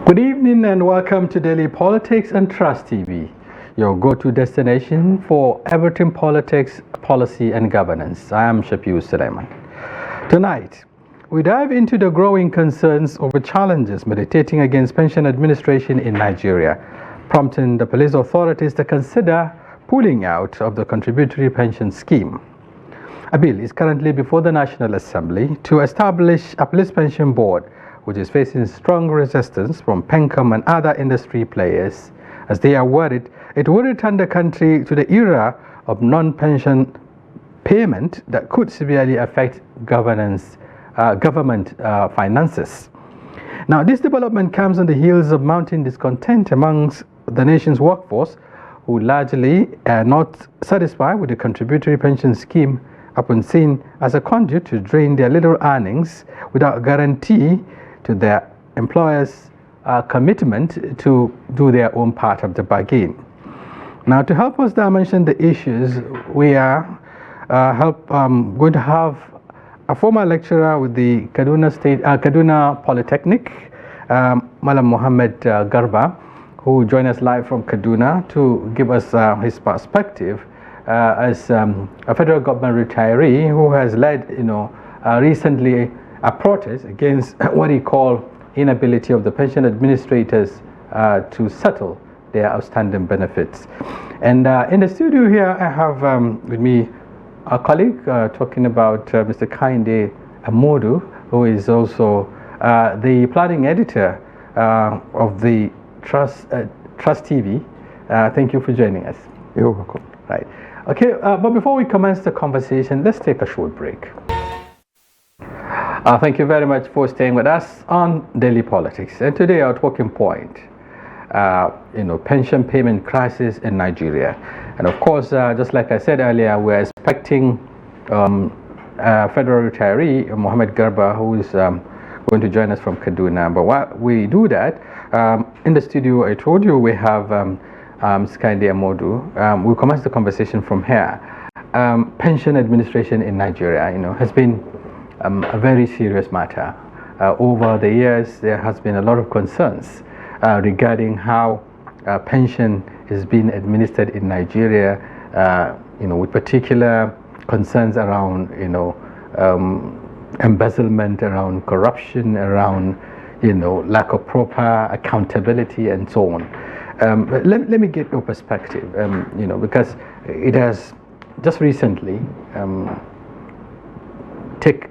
Good evening and welcome to Daily Politics and Trust TV, your go-to destination for everything politics, policy and governance. I am Shafi'u Suleiman. Tonight, we dive into the growing concerns over challenges meditating against pension administration in Nigeria, prompting the police authorities to consider pulling out of the contributory pension scheme. A bill is currently before the National Assembly to establish a police pension board, which is facing strong resistance from PENCOM and other industry players, as they are worried it will return the country to the era of non-pension payment that could severely affect government finances. Now, this development comes on the heels of mounting discontent amongst the nation's workforce, who largely are not satisfied with the contributory pension scheme upon seen as a conduit to drain their little earnings without guarantee to their employers' commitment to do their own part of the bargain. Now, to help us dimension the issues, we are going to have a former lecturer with the Kaduna Polytechnic, Malam Mohammed Garba, who joined us live from Kaduna to give us his perspective as a federal government retiree who has led, recently a protest against what he called inability of the pension administrators to settle their outstanding benefits. And in the studio here, I have with me a colleague talking about Mr. Kehinde Amodu, who is also the planning editor of the Trust TV. Thank you for joining us. You're welcome. Right. Okay, but before we commence the conversation, let's take a short break. Thank you very much for staying with us on Daily Politics. And today our talking point, pension payment crisis in Nigeria. And of course, just like I said earlier, we're expecting a federal retiree, Mohammed Garba, who is going to join us from Kaduna. But while we do that, in the studio, I told you we have Kehinde Amodu. We'll commence the conversation from here. Pension administration in Nigeria, has been a very serious matter. Over the years, there has been a lot of concerns regarding how pension is being administered in Nigeria, with particular concerns around, embezzlement, around corruption, around, lack of proper accountability and so on. Let me get your perspective, because it has just recently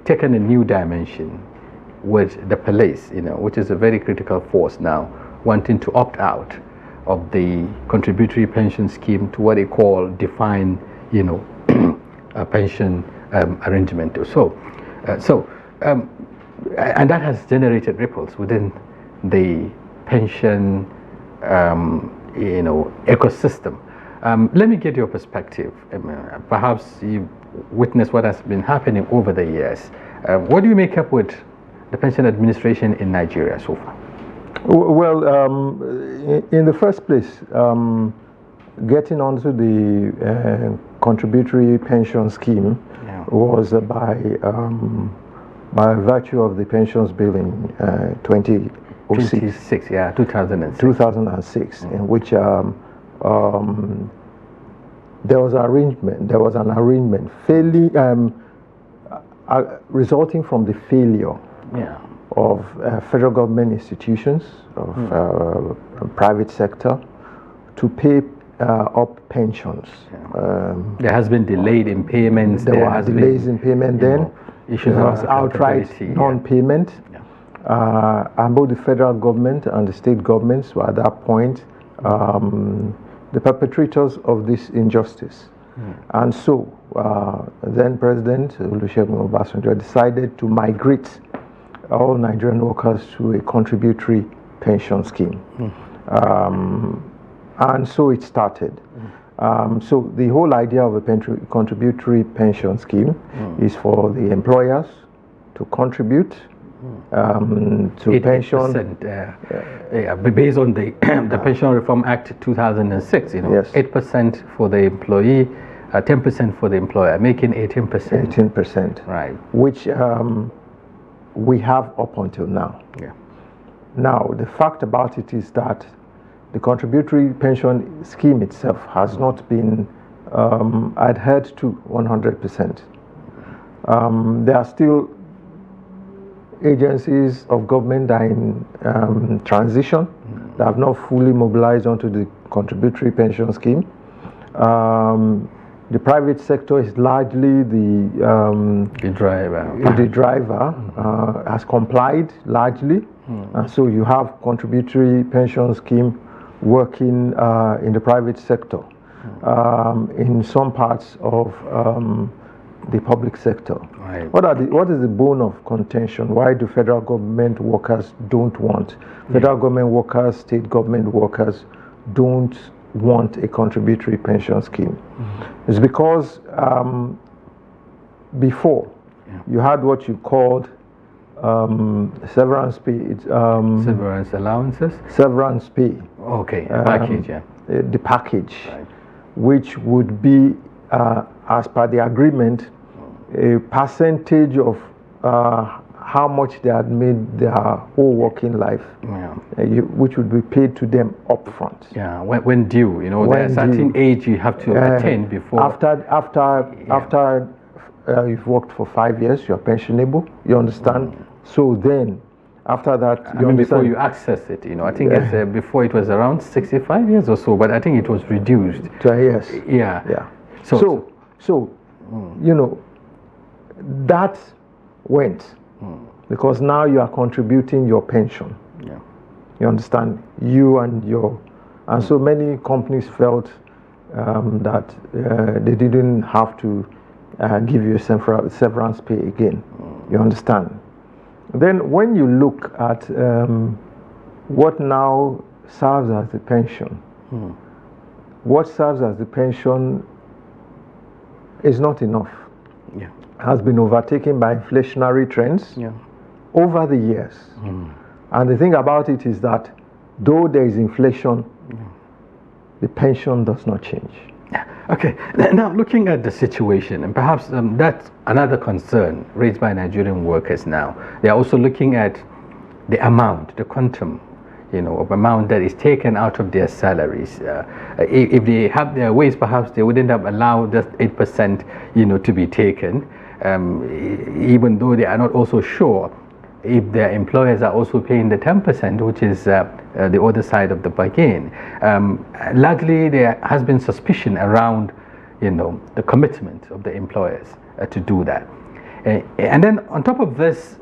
taken a new dimension with the police, which is a very critical force now, wanting to opt out of the contributory pension scheme to what they call defined, a pension arrangement. And that has generated ripples within the pension, ecosystem. Let me get your perspective. Perhaps you've witnessed what has been happening over the years. What do you make up with the pension administration in Nigeria so far? Well, in the first place, getting onto the contributory pension scheme was by virtue of the pensions bill in 2006. 2006, in which there was an arrangement resulting from the failure of federal government institutions, of private sector, to pay up pensions. There has been delayed in payments. There were delays in payment then. Issues of outright non-payment. And both the federal government and the state governments were at that point the perpetrators of this injustice. And so then President Olusegun Obasanjo decided to migrate all Nigerian workers to a contributory pension scheme. And so it started. So the whole idea of a contributory pension scheme is for the employers to contribute to pension. Based on the the Pension Reform Act 2006, 8% for the employee, 10% for the employer, making 18%. 18%. Right. Which we have up until now. Now, the fact about it is that the contributory pension scheme itself has not been adhered to 100%. There are still agencies of government that are in transition, that have not fully mobilized onto the contributory pension scheme. The private sector is largely the driver has complied largely, and so you have contributory pension scheme working in the private sector, in some parts of the public sector. Right. What is the bone of contention? Why do federal government workers don't want? Federal government workers, state government workers don't want a contributory pension scheme. It's because before you had what you called severance pay. Severance allowances? Severance pay. Okay, package, the package, right, which would be, as per the agreement, a percentage of how much they had made their whole working life, which would be paid to them upfront. Yeah, when due, there's a certain age you have to attain before. After you've worked for 5 years, you're pensionable. You understand? So then, after that, before you access it, I think it's before it was around 65 years or so, but I think it was reduced. Yes. Yeah. So that went. Because now you are contributing your pension. Yeah. You understand? And so many companies felt that they didn't have to give you a severance pay again. You understand? Then when you look at what now serves as the pension, what serves as the pension is not enough. Yeah. Has been overtaken by inflationary trends over the years. And the thing about it is that though there is inflation, the pension does not change. Okay, now looking at the situation, and perhaps that's another concern raised by Nigerian workers now. They are also looking at the amount, the quantum, of amount that is taken out of their salaries. If they have their ways, perhaps they wouldn't have allowed just 8%, to be taken, even though they are not also sure if their employers are also paying the 10%, which is the other side of the bargain. Largely, there has been suspicion around, the commitment of the employers to do that. And then on top of this,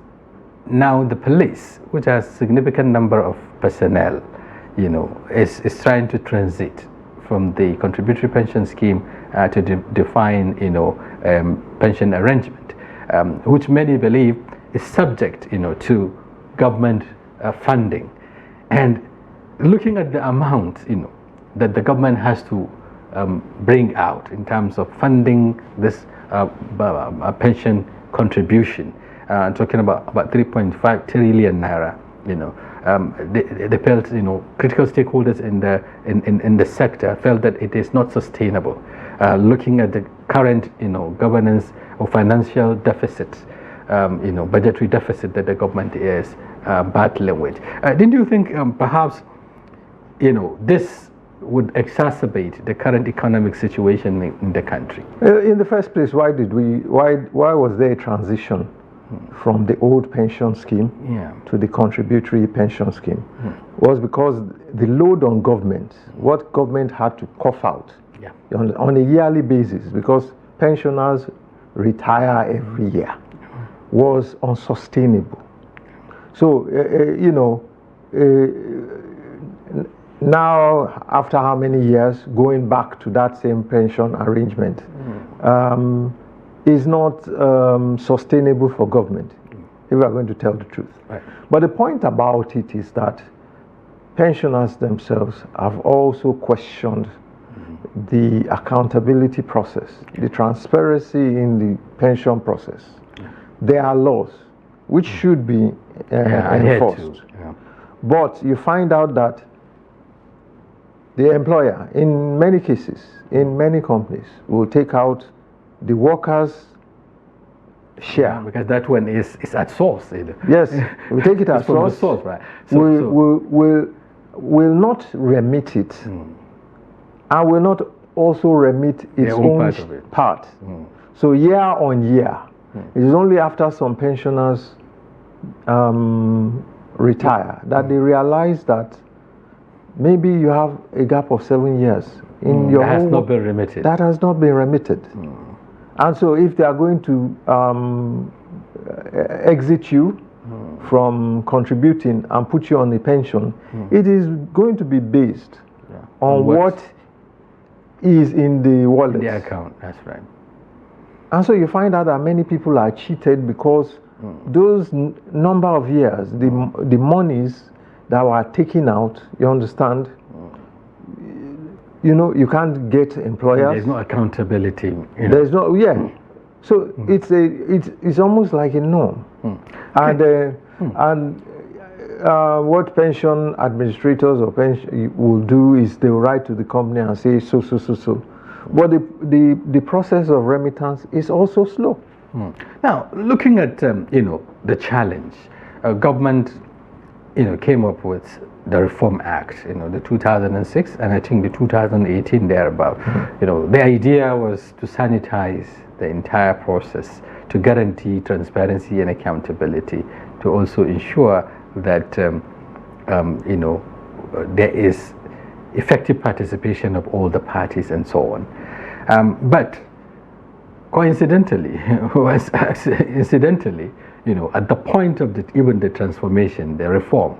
now the police, which has a significant number of personnel, is trying to transit from the contributory pension scheme to define, pension arrangement, which many believe is subject, to government funding. And looking at the amount, that the government has to bring out in terms of funding this pension contribution, talking about 3.5 trillion naira, they felt, critical stakeholders in the sector felt that it is not sustainable. Looking at the current, governance or financial deficits, budgetary deficit that the government is battling with. Didn't you think perhaps, this would exacerbate the current economic situation in the country? In the first place, why was there a transition from the old pension scheme to the contributory pension scheme? Was because the load on government, what government had to cough out on a yearly basis, because pensioners retire every year, was unsustainable. So, now, after how many years, going back to that same pension arrangement is not sustainable for government, if we are going to tell the truth. Right. But the point about it is that pensioners themselves have also questioned the accountability process, the transparency in the pension process. There are laws which should be enforced. But you find out that the employer, in many cases, in many companies, will take out the workers' share. Because that one is at source. Yes, we take it as from source. the source, right? Will not remit it, and will not also remit its own part. So year on year, it is only after some pensioners retire that they realize that maybe you have a gap of 7 years in your that has not been remitted. That has not been remitted. And so if they are going to exit you from contributing and put you on a pension, it is going to be based on what is in the wallet. In the account, that's right. And so you find out that many people are cheated because those number of years, the monies that were taken out, you understand, you can't get employers. There's no accountability. There's no, So it's almost like a norm. And what pension administrators or pension will do is they will write to the company and say so. But the process of remittance is also slow. Now, looking at the challenge, government came up with the Reform Act, the 2006 and I think the 2018 thereabout. The idea was to sanitize the entire process, to guarantee transparency and accountability, to also ensure that there is effective participation of all the parties and so on. But coincidentally, incidentally, at the point of even the transformation, the reform,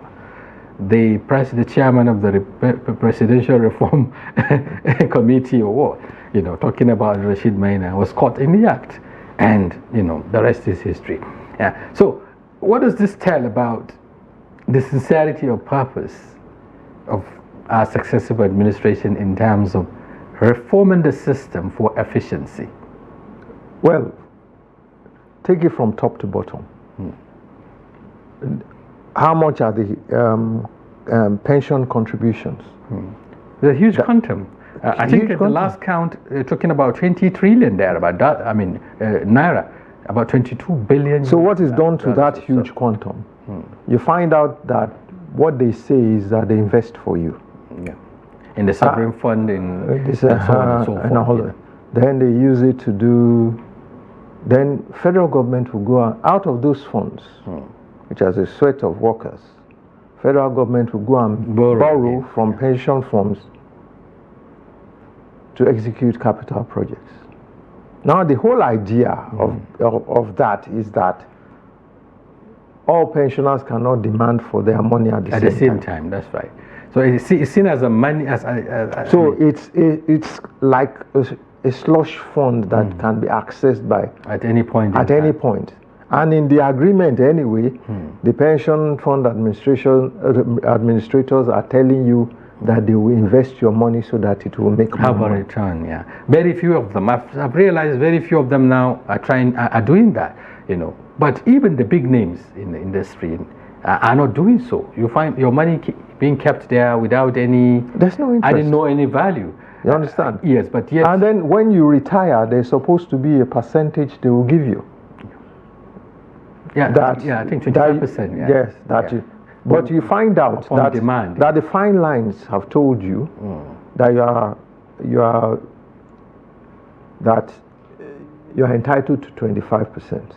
the chairman of the Presidential Reform Committee, or talking about Rashid Maina, was caught in the act, and the rest is history. So, what does this tell about the sincerity of purpose of our successive administration in terms of reforming the system for efficiency? Well, take it from top to bottom. How much are the pension contributions? There's a huge quantum. I think at the last count, talking about 20 trillion there, about that, naira, about 22 billion. So what is done to that huge quantum? You find out that what they say is that they invest for you. In the sovereign fund, and so on and so forth. Then they use it to do. Then federal government will go out of those funds, which is a sweat of workers. Federal government will go and borrow from pension funds to execute capital projects. Now the whole idea of that is that all pensioners cannot demand for their money at the same time. That's right. So it's seen as a money so it's like a slush fund that can be accessed by at any point. And in the agreement anyway, the pension fund administrators are telling you that they will invest your money so that it will make have a return. Very few of them. I've realized very few of them now are doing that. But even the big names in the industry are not doing so. You find your money being kept there without any. There's no interest. I didn't know any value. You understand? Yes, but yes. And then when you retire, there's supposed to be a percentage they will give you. I think 25%. Yes, but you find out that the fine lines have told you that you're entitled to 25%.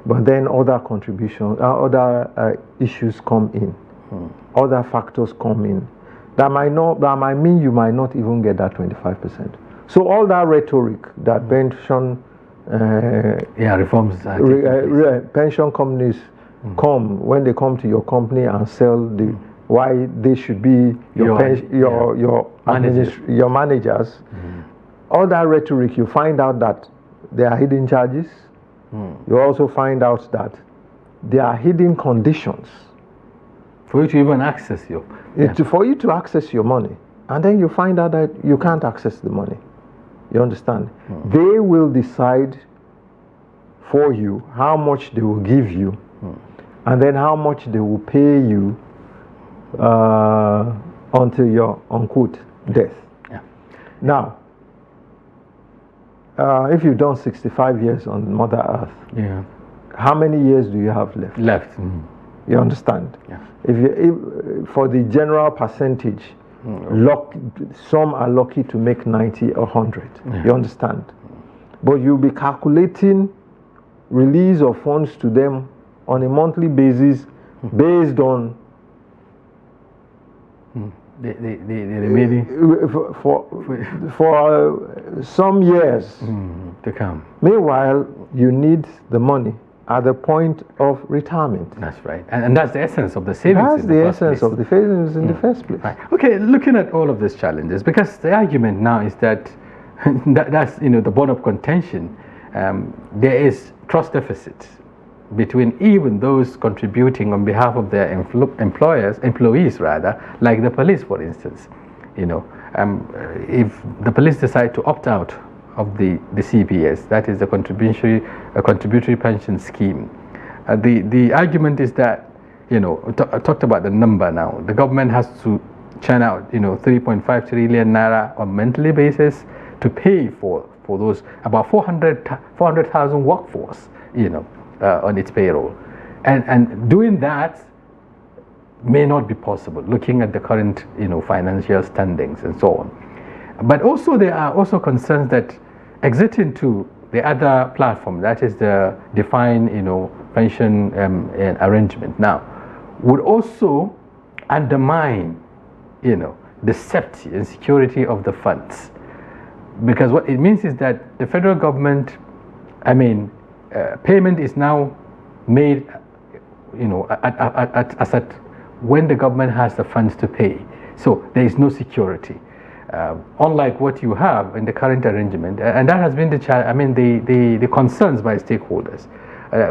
But then other contributions, other issues come in, other factors come in. That might mean you might not even get that 25%. So all that rhetoric that pension reforms pension companies come when they come to your company and sell why they should be your managers. All that rhetoric, you find out that there are hidden charges. You also find out that there are hidden conditions for you to even access for you to access your money, and then you find out that you can't access the money. You understand? They will decide for you how much they will give you, and then how much they will pay you until your unquote death. Now, if you've done 65 years on Mother Earth, yeah, how many years do you have left? You understand? Yeah. If for the general percentage, some are lucky to make 90 or 100. Yeah. You understand? But you'll be calculating release of funds to them on a monthly basis based on the remaining for some years to come. Meanwhile, you need the money at the point of retirement. That's right, and that's the essence of the savings. That's the essence of the savings in the first place. Right. Okay, looking at all of these challenges, because the argument now is that that's the bone of contention. There is trust deficit between even those contributing on behalf of their employees rather, like the police, for instance. If the police decide to opt out of the CPS, that is the contributory pension scheme, the argument is that, I talked about the number now. The government has to churn out 3.5 trillion naira on a monthly basis to pay for those about 400,000 workforce, on its payroll, and doing that may not be possible, looking at the current financial standings and so on. But also there are also concerns that exiting to the other platform, that is the defined pension arrangement now, would also undermine the safety and security of the funds, because what it means is that the federal government, payment is now made, at when the government has the funds to pay. So there is no security, unlike what you have in the current arrangement, and that has been the concerns by stakeholders.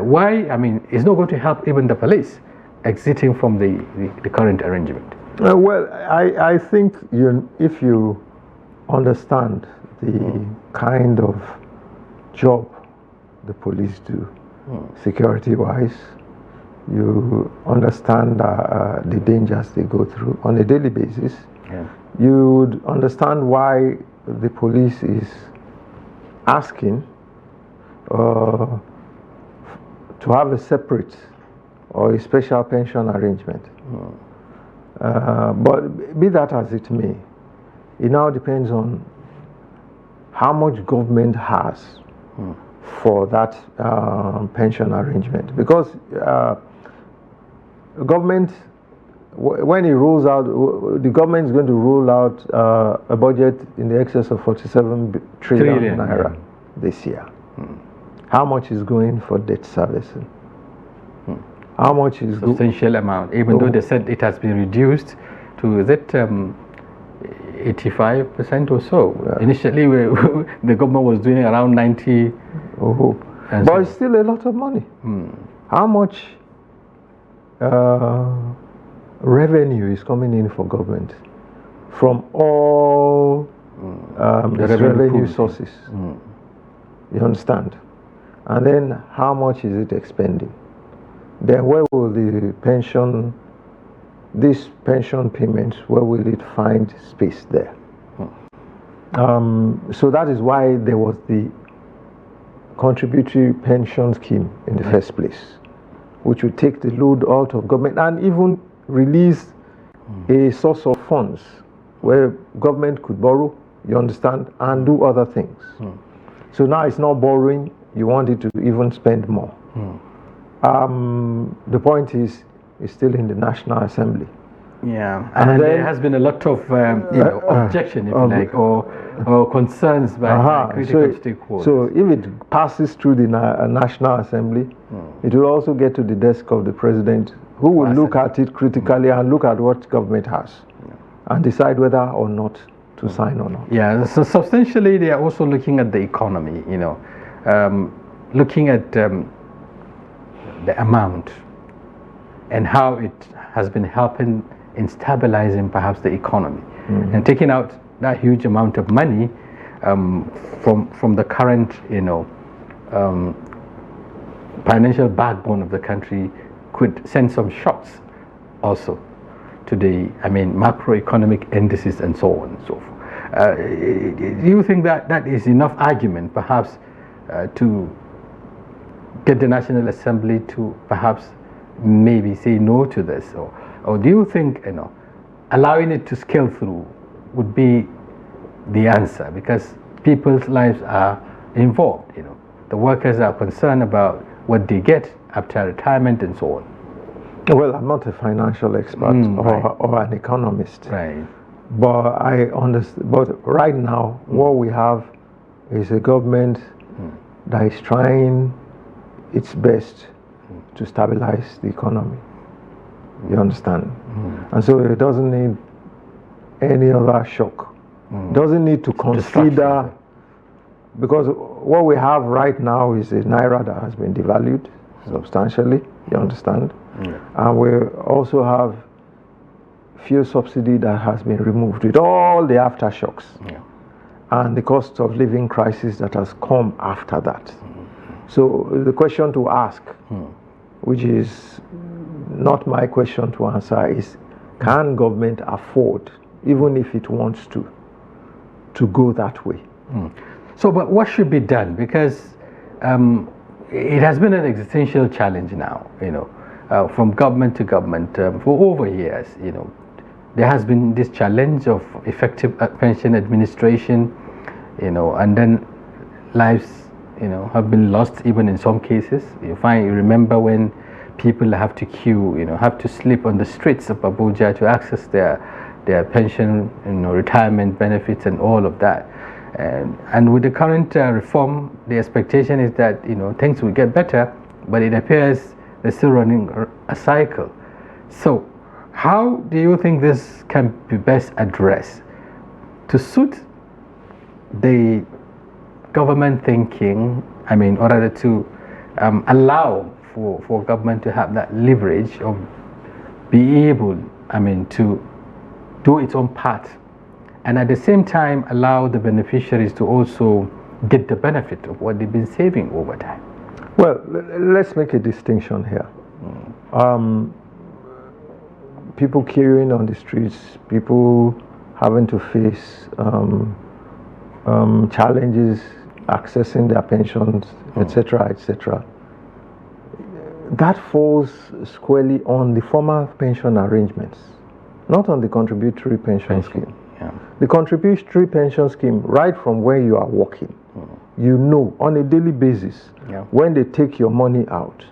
Why? It's not going to help even the police exiting from the current arrangement. Well, I think if you understand the kind of job the police do, security-wise, you understand the dangers they go through on a daily basis. Yeah. You would understand why the police is asking to have a separate or a special pension arrangement. But be that as it may, it now depends on how much government has for that pension arrangement. Because government, when it rolls out, the government is going to roll out a budget in the excess of 47 trillion naira this year. How much is going for debt servicing? How much is substantial amount, even though they said it has been reduced to, is it 85% or so? Yeah. Initially, the government was doing around 90. But it's still a lot of money. How much revenue is coming in for government from all its revenue sources? You understand? And then how much is it expending? Then where will these pension payments, where will it find space there? So that is why there was the contributory pension scheme in the first place, which would take the load out of government and even release a source of funds where government could borrow, you understand, and do other things. So now it's not borrowing, you want it to even spend more. The point is, it's still in the National Assembly. Yeah, and there has been a lot of objection, if you like, or concerns by critical stakeholders. So if it passes through the National Assembly, it will also get to the desk of the President, who will look at it critically and look at what government has and decide whether or not to sign or not. Yeah, so substantially they are also looking at the economy, looking at the amount and how it has been helping in stabilizing perhaps the economy, and taking out that huge amount of money from the current financial backbone of the country could send some shocks also to the macroeconomic indices and so on and so forth. Do you think that that is enough argument, perhaps, to get the National Assembly to perhaps maybe say no to this, or do you think allowing it to scale through would be the answer, because people's lives are involved? The workers are concerned about what they get after retirement and so on. Well, I'm not a financial expert or an economist, right? But I understand. But right now, what we have is a government that is trying its best to stabilize the economy. You understand? And so it doesn't need any other shock. Doesn't need to consider, because what we have right now is a naira that has been devalued substantially. You understand? And we also have fuel subsidy that has been removed with all the aftershocks and the cost of living crisis that has come after that. So the question to ask, which is not my question to answer, is can government afford, even if it wants to go that way? So, but what should be done? Because it has been an existential challenge now, from government to government for over years. There has been this challenge of effective pension administration, and then lives, have been lost even in some cases. You remember when people have to queue, have to sleep on the streets of Abuja to access their pension, retirement benefits and all of that. And with the current reform, the expectation is that, things will get better, but it appears they're still running a cycle. So how do you think this can be best addressed to suit the government thinking, or rather to allow for government to have that leverage of be able, to do its own part, and at the same time allow the beneficiaries to also get the benefit of what they've been saving over time? Well, let's make a distinction here. People queuing on the streets, people having to face challenges, accessing their pensions, etc., etc. That falls squarely on the formal pension arrangements, not on the contributory pension scheme. The contributory pension scheme, right from where you are working, on a daily basis, when they take your money out,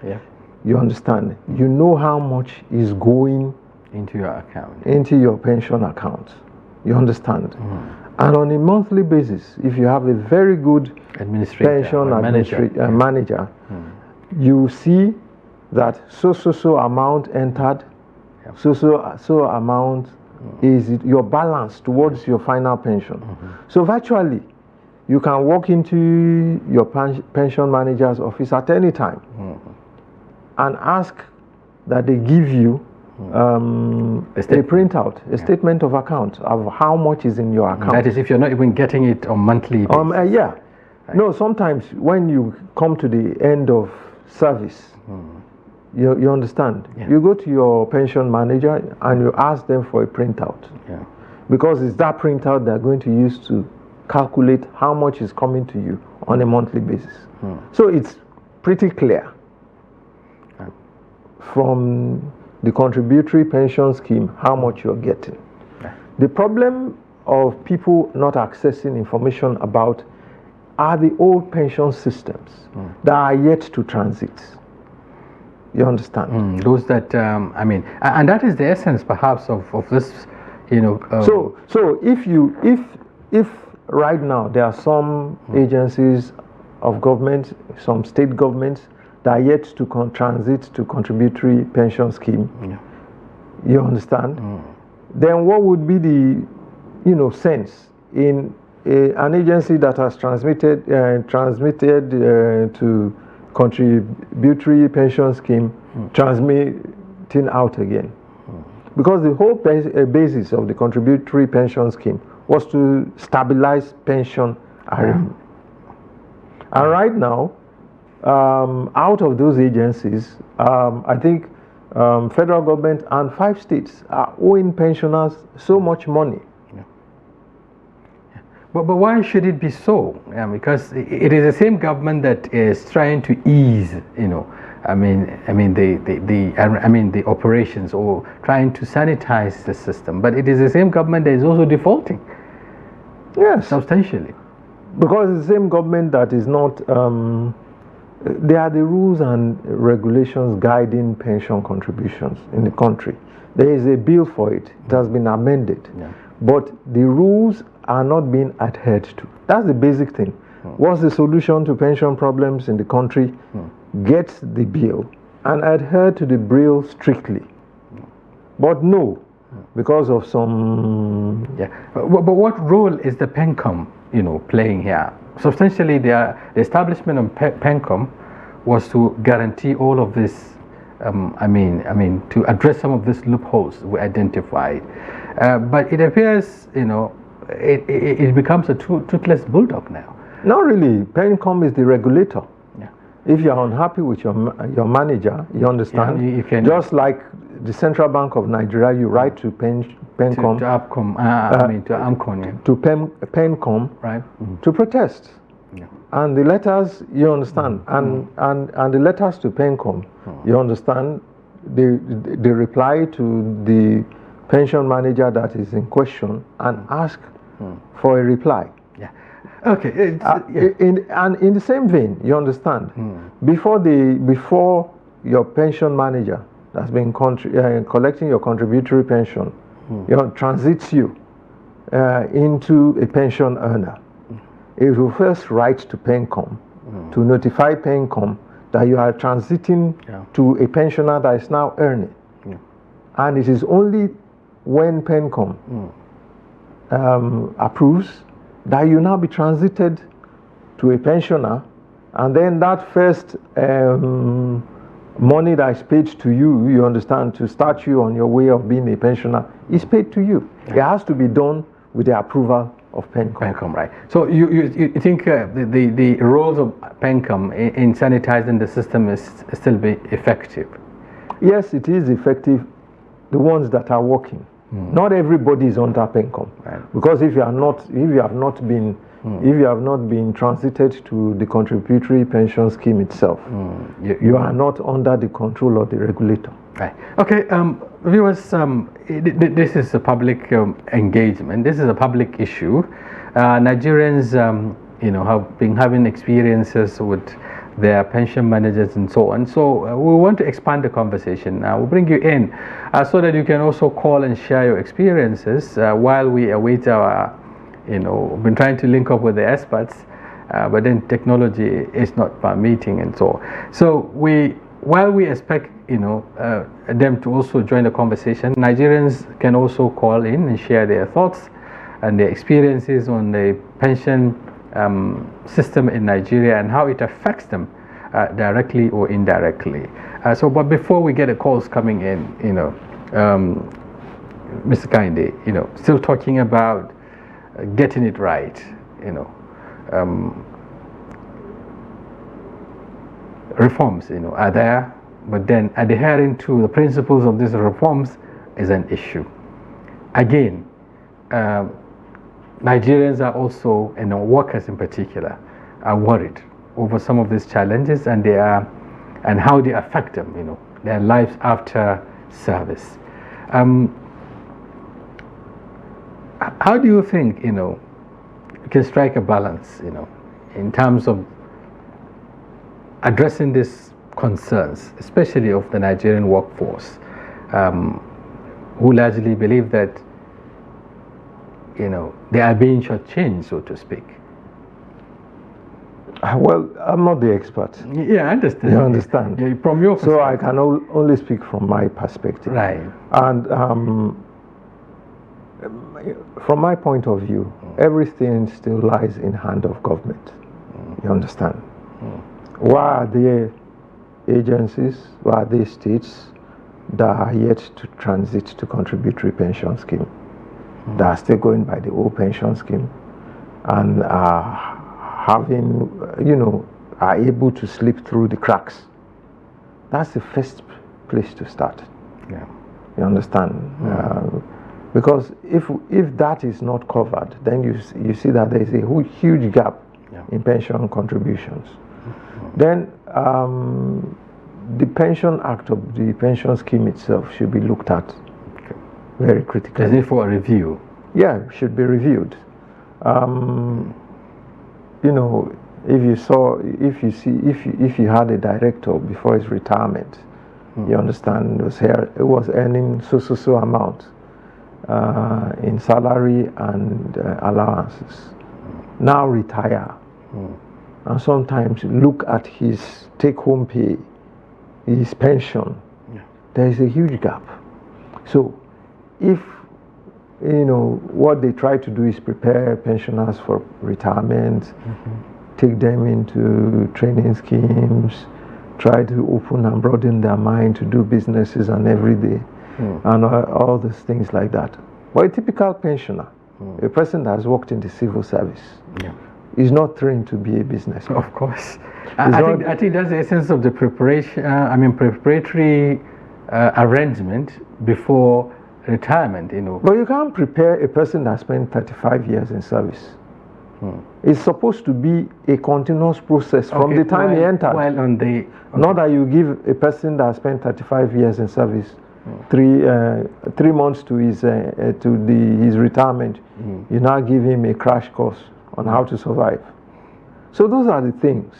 you understand, you know how much is going into your account, into your pension account. You understand? And on a monthly basis, if you have a very good pension manager, you see that so amount entered, so amount is your balance towards your final pension. So virtually, you can walk into your pension manager's office at any time and ask that they give you a printout, a statement of account of how much is in your account. That is if you're not even getting it on monthly basis. Right. No, sometimes when you come to the end of service, you understand, you go to your pension manager and you ask them for a printout, because it's that printout they're going to use to calculate how much is coming to you on a monthly basis. So it's pretty clear from the contributory pension scheme how much you're getting. The problem of people not accessing information about are the old pension systems that are yet to transit. You understand? Those that, and that is the essence perhaps of this, So if right now there are some agencies of government, some state governments that are yet to transit to contributory pension scheme, you understand? Then what would be the, sense in an agency that has transmitted to contributory pension scheme transmitting out again? Because the whole basis of the contributory pension scheme was to stabilize pension arrangement. And right now, out of those agencies, I think federal government and 5 states are owing pensioners so much money. But why should it be so? Because it is the same government that is trying to ease, the operations, or trying to sanitize the system. But it is the same government that is also defaulting. Yes, substantially. Because it's the same government that is not. There are the rules and regulations guiding pension contributions in the country. There is a bill for it. It has been amended. Yeah. But the rules are not being adhered to. That's the basic thing. What's the solution to pension problems in the country? Get the bill and adhere to the bill strictly. But no, because of some... Yeah. But what role is the PENCOM, playing here? Substantially, the establishment of PENCOM was to guarantee all of this, to address some of these loopholes we identified. But it appears, it becomes a toothless bulldog now. Not really. PENCOM is the regulator. Yeah. If you are unhappy with your manager, you understand. Yeah, you can, just like the Central Bank of Nigeria, you write to PENCOM. To APCOM. To AMCON. Yeah. To PENCOM. Right. To protest. Yeah. And the letters, you understand, and the letters to PENCOM, you understand, they reply to the pension manager that is in question and ask for a reply. Yeah. Okay. In the same vein, you understand, before your pension manager that's been collecting your contributory pension, transits you into a pension earner, it will first write to PENCOM to notify PENCOM that you are transiting to a pensioner that is now earning. Yeah. And it is only when PENCOM approves that you now be transited to a pensioner, and then that first money that is paid to you, you understand, to start you on your way of being a pensioner, is paid to you. Yeah. It has to be done with the approval of PENCOM. Right. So you think the roles of PENCOM in sanitizing the system is still be effective? Yes, it is effective. The ones that are working. Not everybody is under PENCOM. Right. Because if you have not been transited to the contributory pension scheme itself, you are not under the control of the regulator. Right. Okay, viewers, this is a public engagement. This is a public issue. Nigerians, have been having experiences with their pension managers and so on. So we want to expand the conversation. We'll bring you in so that you can also call and share your experiences while we await our, we've been trying to link up with the experts, but then technology is not permitting and so on. So while we expect them to also join the conversation, Nigerians can also call in and share their thoughts and their experiences on the pension system in Nigeria and how it affects them directly or indirectly. But before we get the calls coming in, Mr. Kehinde, still talking about getting it right, reforms, are there, but then adhering to the principles of these reforms is an issue. Again, Nigerians are also, and workers in particular, are worried over some of these challenges and how they affect them, their lives after service. How do you think, you can strike a balance, in terms of addressing these concerns, especially of the Nigerian workforce, who largely believe that, they are being shortchanged, so to speak? Well, I'm not the expert. Yeah, I understand. You understand? Yeah, from your perspective. So I can only speak from my perspective. Right. And from my point of view, everything still lies in hand of government. You understand? Why are there agencies, why are there states that are yet to transit to contributory pension scheme? That are still going by the old pension scheme and are having, are able to slip through the cracks. That's the first place to start. Yeah. You understand? Because if that is not covered, then you see that there is a huge gap in pension contributions. Then the Pension Act of the pension scheme itself should be looked at very critically. Is it for a review? Yeah, it should be reviewed. You know, if you had a director before his retirement, you understand, it was earning so amount in salary and allowances. Now retire, and sometimes look at his take-home pay, his pension. There is a huge gap. So, if you know what they try to do is prepare pensioners for retirement, take them into training schemes, try to open and broaden their mind to do businesses and everyday, and all these things like that. But a typical pensioner, a person that has worked in the civil service, is not trained to be a businessman. Of course. I think that's the essence of the preparatory arrangement before retirement, you know. But you can't prepare a person that spent 35 years in service. It's supposed to be a continuous process from the time he entered. Not that you give a person that spent 35 years in service 3 months to his retirement. You now give him a crash course on how to survive. So those are the things.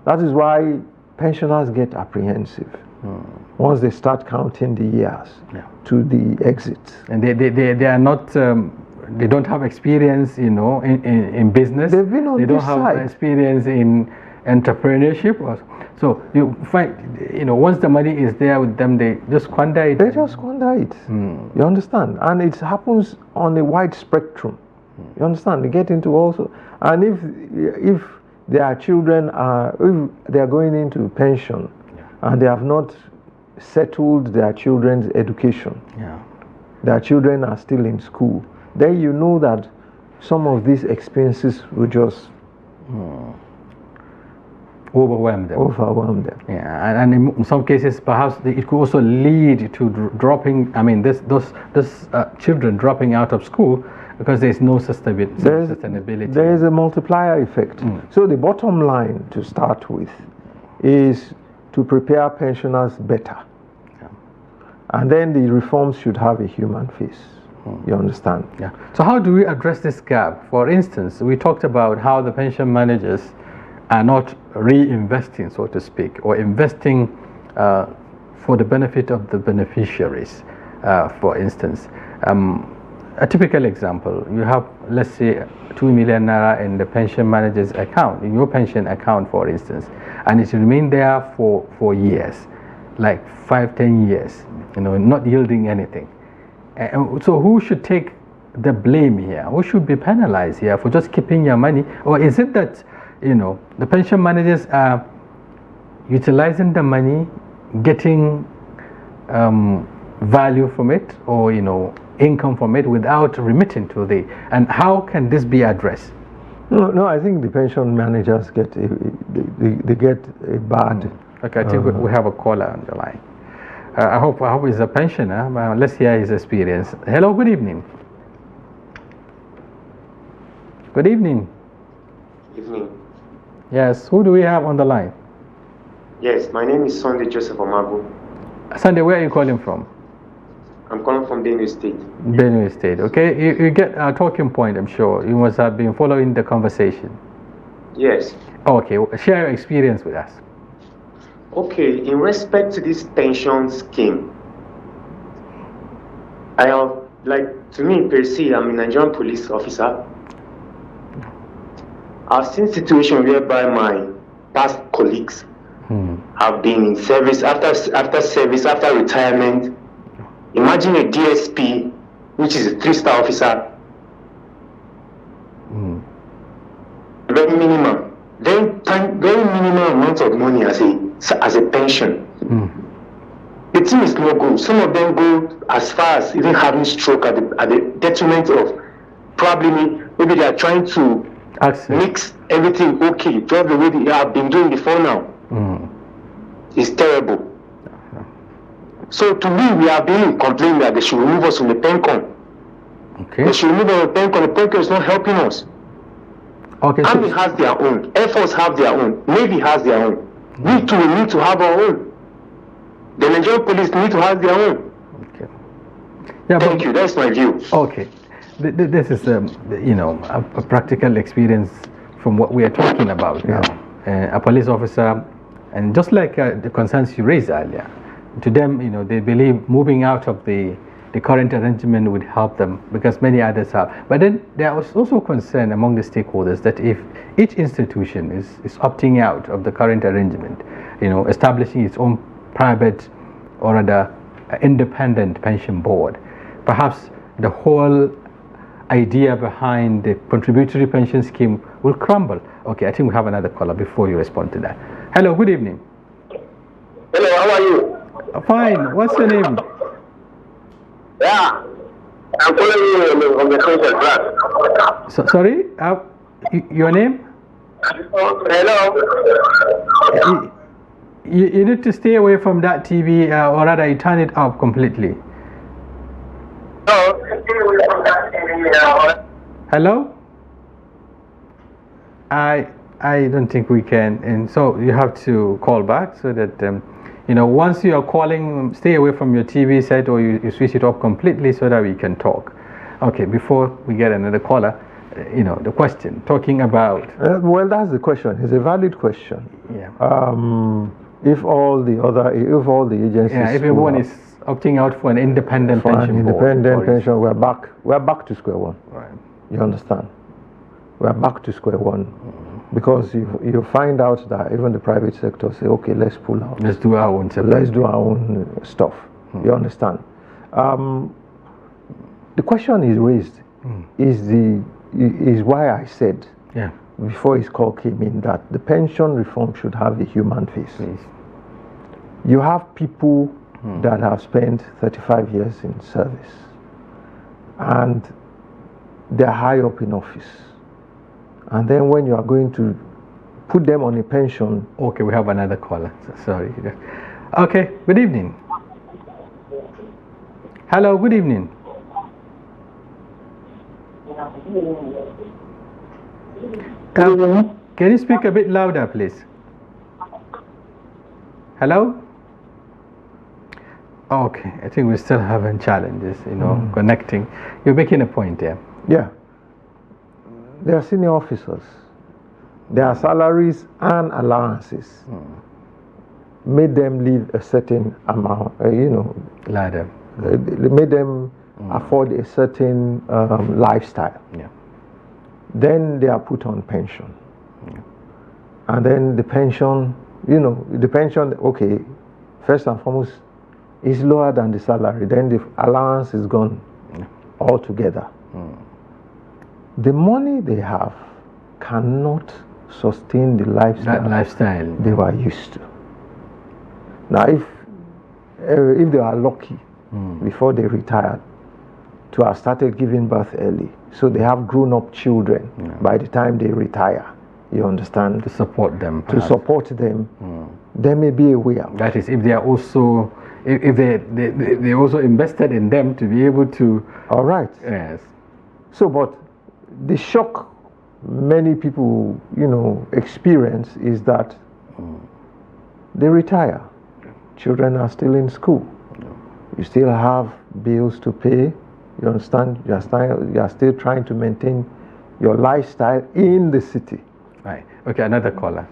That is why pensioners get apprehensive once they start counting the years to the exit. And they are not. They don't have experience, you know, in business. They've been on They don't this have side. experience in entrepreneurship. So you find, you know, once the money is there with them, they just squander it. They just squander it. You understand? And it happens on a wide spectrum. You understand? They get into also, and if their children if they are going into pension, and they have not settled their children's education, their children are still in school, then you know that some of these expenses will just overwhelm them. Yeah, and in some cases, perhaps it could also lead to dropping. I mean, those children dropping out of school because there is no sustainability. There is a multiplier effect. So the bottom line to start with is to prepare pensioners better, and then the reforms should have a human face. You understand? Yeah. So how do we address this gap? For instance, we talked about how the pension managers are not reinvesting, so to speak, or investing for the benefit of the beneficiaries. For instance, a typical example: you have, let's say, 2 million naira in the pension manager's account, in your pension account, for instance, and it remain there for years, like 5-10 years, you know, not yielding anything. So who should take the blame here? Who should be penalized here for just keeping your money? Or is it that, you know, the pension managers are utilizing the money, getting value from it, or, you know, income from it without remitting to and how can this be addressed? No, I think the pension managers get they get a bad. Okay, I think we have a caller on the line. I hope he's a pensioner. Let's hear his experience. Hello, good evening. Good evening. Evening. Yes, who do we have on the line? Yes, my name is Sunday Joseph Amabu. Sunday, where are you calling from? I'm calling from Benue State. Benue State, okay. You get a talking point, I'm sure. You must have been following the conversation. Yes. Okay, share your experience with us. Okay, in respect to this pension scheme, I have, like, to me per se, I'm a Nigerian police officer. I've seen situations whereby my past colleagues have been in service after service, after retirement. Imagine a DSP, which is a 3-star officer, very minimum, very minimal amount of money as a pension. The thing is no good. Some of them go as far as even having stroke at the detriment of probably maybe they are trying to mix everything okay, just the way they have been doing before now. It's terrible. So to me, we are being complaining that they should remove us from the PENCOM. Okay. They should remove our pen because the pen is not helping us. Okay. Army has their own. Air Force have their own. Navy has their own. We too need to have our own. The Nigerian police need to have their own. Okay. Yeah, Thank you. That's my view. Okay. This is, a practical experience from what we are talking about now. A police officer, and just like the concerns you raised earlier, to them, they believe moving out of the current arrangement would help them because many others have. But then there was also concern among the stakeholders that if each institution is opting out of the current arrangement, establishing its own private or rather independent pension board, perhaps the whole idea behind the contributory pension scheme will crumble. Okay, I think we have another caller before you respond to that. Hello, good evening. Hello, how are you? Fine. What's your name? Yeah, I'm calling you on the social class. Sorry, your name? Hello. You need to stay away from that TV, or rather, you turn it off completely. Hello? I don't think we can, and so you have to call back so that once you are calling, stay away from your TV set or you switch it off completely so that we can talk. Okay, before we get another caller, the question talking about. Well, that's the question. It's a valid question. Yeah. If all the agencies. Yeah, if everyone is opting out for an independent pension board. Independent pension, we're back to square one. Right. You understand? We're back to square one. Because you find out that even the private sector say, okay, let's pull out. Let's do our own separate. Let's do our own stuff. You understand? The question is raised is why I said before his call came in that the pension reform should have a human face. Yes. You have people that have spent 35 years in service and they're high up in office. And then when you are going to put them on a pension. Okay, we have another caller. Sorry. Okay, good evening. Hello, good evening. Can you speak a bit louder, please? Hello? Okay, I think we're still having challenges, connecting. You're making a point there. Yeah. They are senior officers. Their salaries and allowances made them live a certain amount, ladder. Made them afford a certain lifestyle. Yeah. Then they are put on pension. Yeah. And then the pension, okay, first and foremost, is lower than the salary. Then the allowance is gone altogether. The money they have cannot sustain the lifestyle they were used to. Now, if they are lucky before they retired to have started giving birth early, so they have grown-up children by the time they retire, you understand? To support them. Perhaps. To support them, there may be a way out. That is, if they are also, if they also invested in them to be able to. All right. Yes. So, but the shock many people, experience is that they retire. Children are still in school. You still have bills to pay. You understand? You are still trying to maintain your lifestyle in the city. Right. Okay, another caller.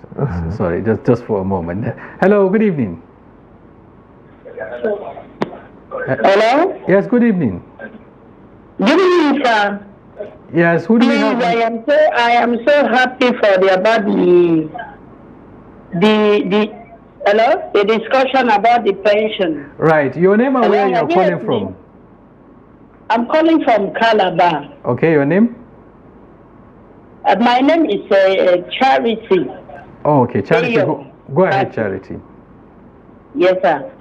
Sorry, just for a moment. Hello, good evening. Hello? Yes, good evening. Good evening, sir. Yes, who do we have? I am so happy about the discussion about the pension. Right. Your name and where you're calling from? I'm calling from Calabar. Okay, your name? My name is Charity. Oh, okay, Charity. Go ahead, Charity. Yes, sir.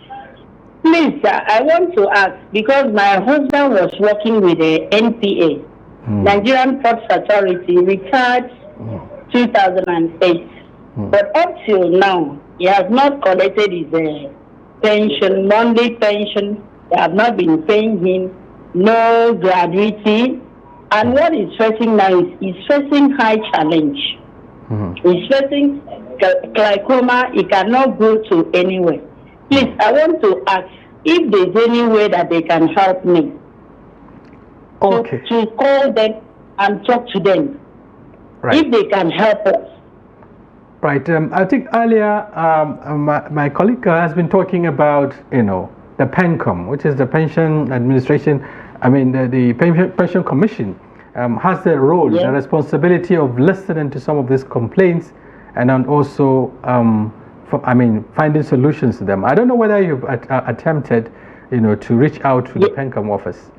Please, sir, I want to ask, because my husband was working with the NPA, Nigerian Ports Authority, retired 2008. But up till now, he has not collected his pension, monthly pension. They have not been paying him. no gratuity. And what he's facing now is he's facing high challenge. He's facing glaucoma. He cannot go to anywhere. Please, I want to ask if there's any way that they can help me. Okay. To call them and talk to them. Right. If they can help us. Right. I think earlier my colleague has been talking about, the PENCOM, which is the Pension Administration. I mean, the Pension Commission has the role, the responsibility of listening to some of these complaints, and then also, finding solutions to them. I don't know whether you've attempted, to reach out to the PENCOM office.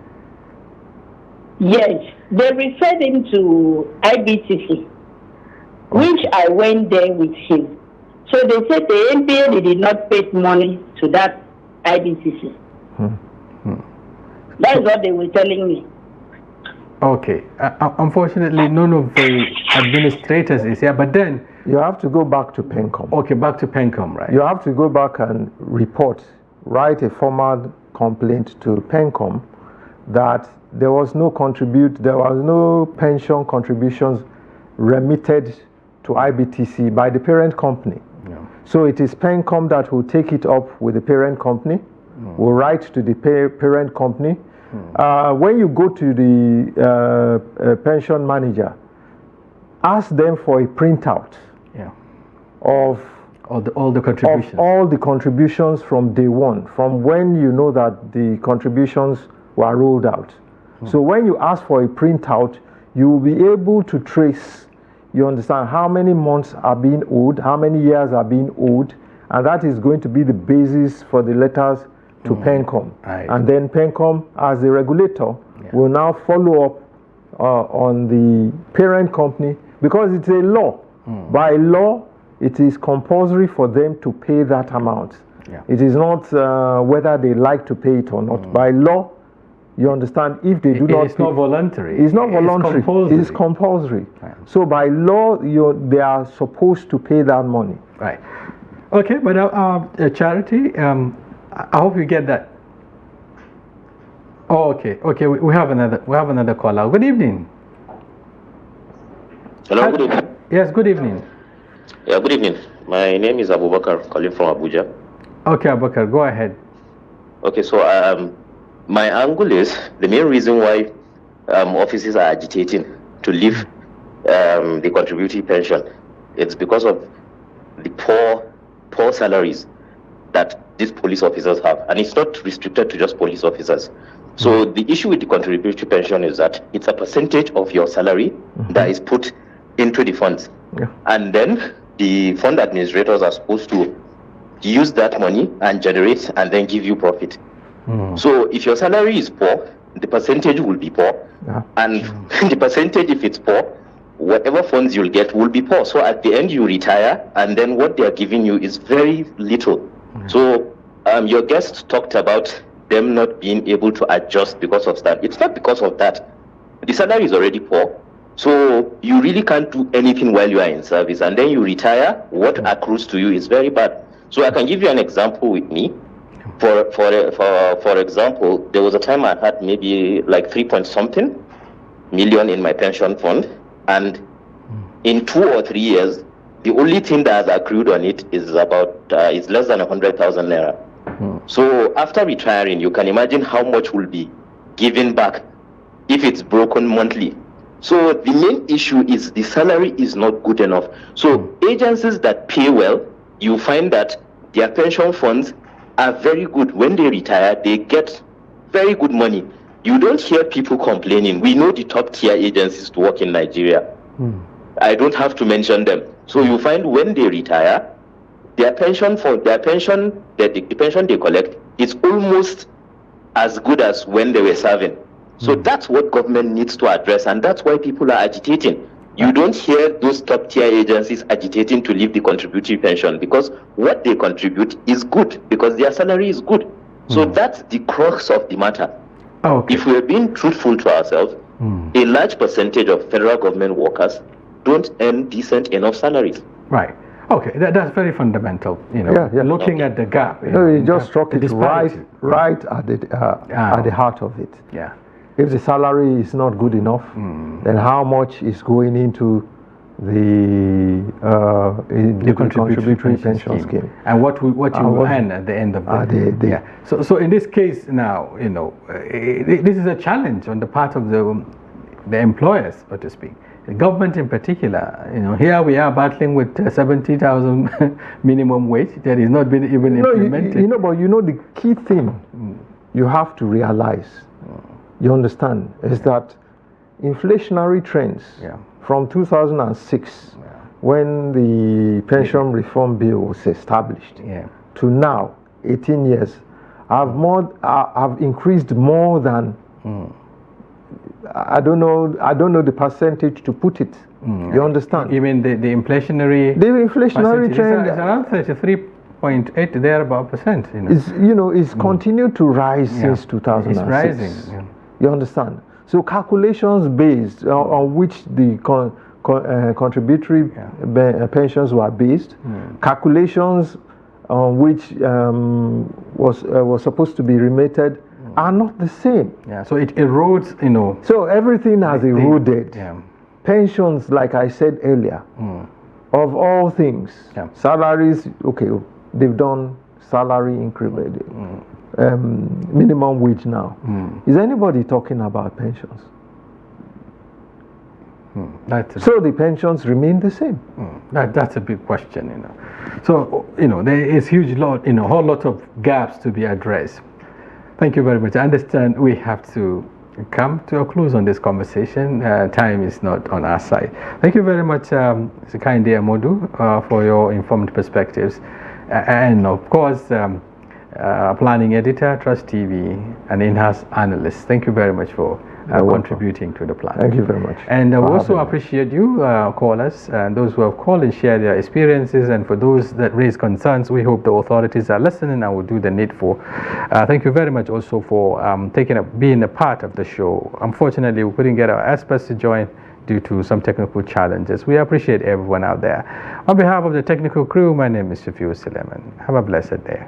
Yes, they referred him to IBTC, which I went there with him. So they said the NPA did not pay money to that IBTC. That's what they were telling me. Okay. Unfortunately, none of the administrators is here, but then... You have to go back to PENCOM. Okay, back to PENCOM, right? You have to go back and write a formal complaint to PENCOM that there was no pension contributions remitted to IBTC by the parent company. Yeah. So it is PENCOM that will take it up with the parent company, will write to the parent company. When you go to the pension manager, ask them for a printout of all the contributions. Of all the contributions from day one, from when you know that the contributions were rolled out. So when you ask for a printout, you will be able to trace, you understand, how many months are being owed, how many years are being owed, and that is going to be the basis for the letters to PENCOM. Right. And then PENCOM, as the regulator, will now follow up on the parent company, because it's a law. By law, it is compulsory for them to pay that amount. It is not whether they like to pay it or not. By law, you understand, if they do not it's not voluntary. It's not voluntary. Compulsory. It is compulsory. Right. So by law, they are supposed to pay that money. Right. Okay, but Charity, I hope you get that. Oh, okay. Okay, we have another caller. Good evening. Hello, good evening. Yes, good evening. Yeah, good evening. My name is Abubakar, calling from Abuja. Okay, Abubakar, go ahead. Okay, so my angle is the main reason why offices are agitating to leave the contributory pension. It's because of the poor salaries that these police officers have, and it's not restricted to just police officers. So the issue with the contributory pension is that it's a percentage of your salary that is put into the funds, and then the fund administrators are supposed to use that money and generate and then give you profit. So if your salary is poor, the percentage will be poor, and the percentage, if it's poor, whatever funds you'll get will be poor. So at the end you retire, and then what they are giving you is very little. So your guest talked about them not being able to adjust because of that. It's not because of that. The salary is already poor, so you really can't do anything while you are in service, and then you retire. What accrues to you is very bad. So I can give you an example with me. For example, there was a time I had maybe like 3-point-something million in my pension fund, and in 2 or 3 years, the only thing that has accrued on it is is less than 100,000 naira. So after retiring, you can imagine how much will be given back if it's broken monthly. So the main issue is the salary is not good enough. So agencies that pay well, you find that their pension funds are very good. When they retire, they get very good money. You don't hear people complaining. We know the top tier agencies to work in Nigeria. I don't have to mention them. So you find when they retire, the pension they collect is almost as good as when they were serving. So that's what government needs to address, and that's why people are agitating. You don't hear those top tier agencies agitating to leave the contributory pension, because what they contribute is good, because their salary is good. So that's the crux of the matter. If we're being truthful to ourselves, a large percentage of federal government workers don't earn decent enough salaries. Right. Okay, that's very fundamental. Looking at the gap. You just struck it right at the heart of it. Yeah. If the salary is not good enough, then how much is going into the contributory pension scheme? And what you will earn at the end of the day. Yeah. So in this case now, this is a challenge on the part of the employers, so to speak. The government in particular, here we are battling with 70,000 minimum wage that is not been even implemented. But the key thing you have to realize, you understand, is that inflationary trends from 2006, when the pension reform bill was established, to now, 18 years, have increased more than. I don't know the percentage to put it. You understand? You mean the inflationary? The inflationary trend is around 33.8 thereabout percent. It's continued to rise since 2006. It's rising. Yeah. You understand? So calculations based on which the contributory pensions were based, calculations on which was supposed to be remitted, are not the same. Yeah, so it erodes, So everything has eroded. Pensions, like I said earlier, of all things, salaries, okay, they've done salary increment, minimum wage now. Is anybody talking about pensions? So the pensions remain the same. That's a big question, So, there is whole lot of gaps to be addressed. Thank you very much. I understand we have to come to a close on this conversation. Time is not on our side. Thank you very much, Kehinde Amodu, for your informed perspectives. And of course, planning editor, Trust TV, and in-house analyst. Thank you very much for contributing to the plan. Thank you very much. And I also appreciate you, callers, and those who have called and shared their experiences. And for those that raise concerns, we hope the authorities are listening and will do the needful. Thank you very much also for being a part of the show. Unfortunately, we couldn't get our experts to join due to some technical challenges. We appreciate everyone out there. On behalf of the technical crew, my name is Shafi'u Suleiman. Have a blessed day.